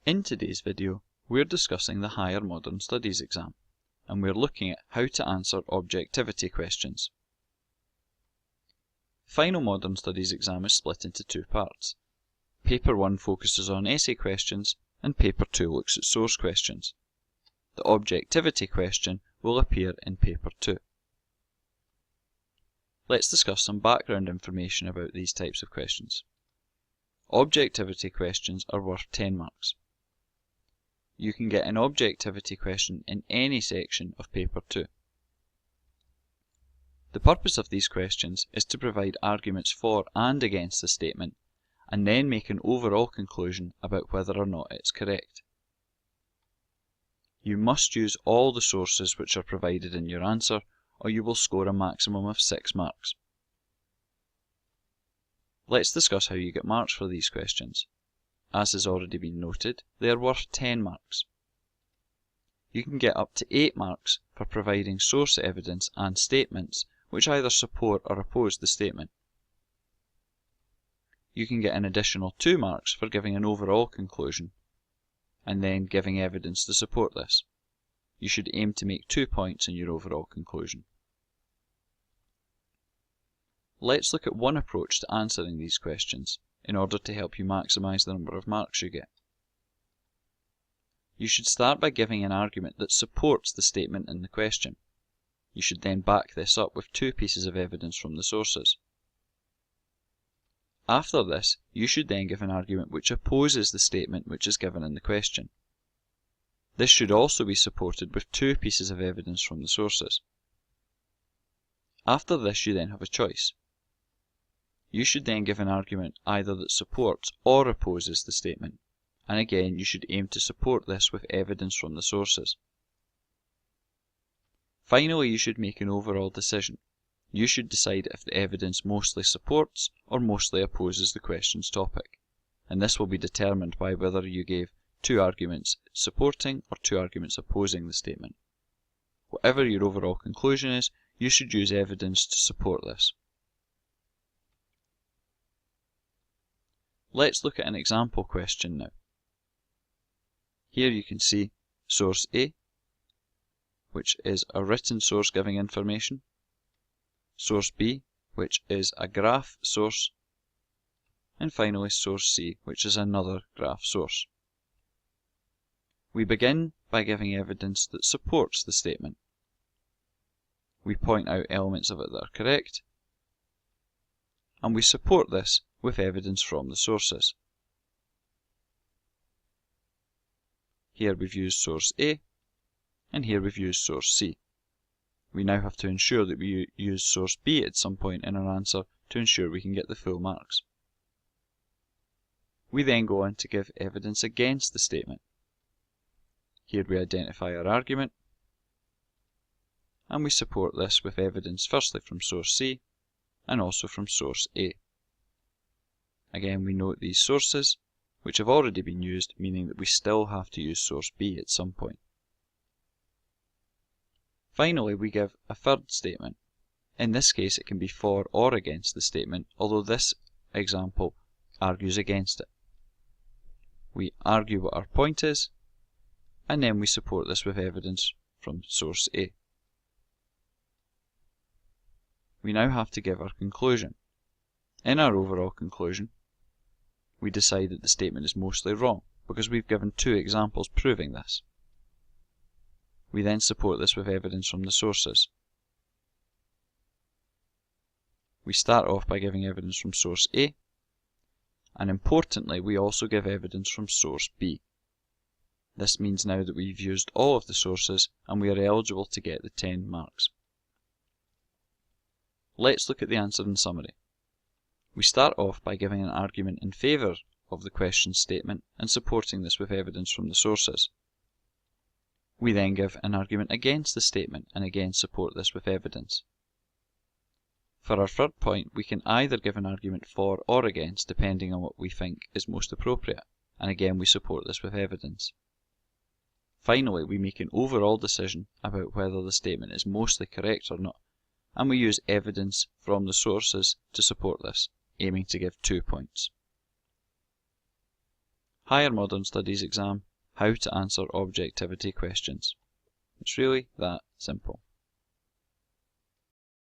In today's video, we're discussing the Higher Modern Studies exam, and we're looking at how to answer objectivity questions. Final Modern Studies exam is split into two parts. Paper 1 focuses on essay questions, and Paper 2 looks at source questions. The objectivity question will appear in Paper 2. Let's discuss some background information about these types of questions. Objectivity questions are worth 10 marks. You can get an objectivity question in any section of Paper 2. The purpose of these questions is to provide arguments for and against a statement, and then make an overall conclusion about whether or not it's correct. You must use all the sources which are provided in your answer, or you will score a maximum of 6 marks. Let's discuss how you get marks for these questions. As has already been noted, they are worth 10 marks. You can get up to 8 marks for providing source evidence and statements which either support or oppose the statement. You can get an additional 2 marks for giving an overall conclusion, and then giving evidence to support this. You should aim to make 2 points in your overall conclusion. Let's look at one approach to answering these questions in order to help you maximise the number of marks you get. You should start by giving an argument that supports the statement in the question. You should then back this up with 2 pieces of evidence from the sources. After this, you should then give an argument which opposes the statement which is given in the question. This should also be supported with 2 pieces of evidence from the sources. After this, you then have a choice. You should then give an argument either that supports or opposes the statement, and again you should aim to support this with evidence from the sources. Finally, you should make an overall decision. You should decide if the evidence mostly supports or mostly opposes the question's topic, and this will be determined by whether you gave 2 arguments supporting or 2 arguments opposing the statement. Whatever your overall conclusion is, you should use evidence to support this. Let's look at an example question now. Here you can see source A, which is a written source giving information, source B, which is a graph source, and finally source C, which is another graph source. We begin by giving evidence that supports the statement. We point out elements of it that are correct, and we support this with evidence from the sources. Here we've used source A, and here we've used source C. We now have to ensure that we use source B at some point in our answer to ensure we can get the full marks. We then go on to give evidence against the statement. Here we identify our argument, and we support this with evidence firstly from source C and also from source A. Again, we note these sources, which have already been used, meaning that we still have to use source B at some point. Finally, we give a third statement. In this case, it can be for or against the statement, although this example argues against it. We argue what our point is, and then we support this with evidence from source A. We now have to give our conclusion. In our overall conclusion, we decide that the statement is mostly wrong, because we've given 2 examples proving this. We then support this with evidence from the sources. We start off by giving evidence from source A, and importantly we also give evidence from source B. This means now that we've used all of the sources and we are eligible to get the 10 marks. Let's look at the answer in summary. We start off by giving an argument in favour of the question statement and supporting this with evidence from the sources. We then give an argument against the statement and again support this with evidence. For our third point, we can either give an argument for or against depending on what we think is most appropriate, and again we support this with evidence. Finally, we make an overall decision about whether the statement is mostly correct or not, and we use evidence from the sources to support this, aiming to give 2 points. Higher Modern Studies exam, how to answer objectivity questions. It's really that simple.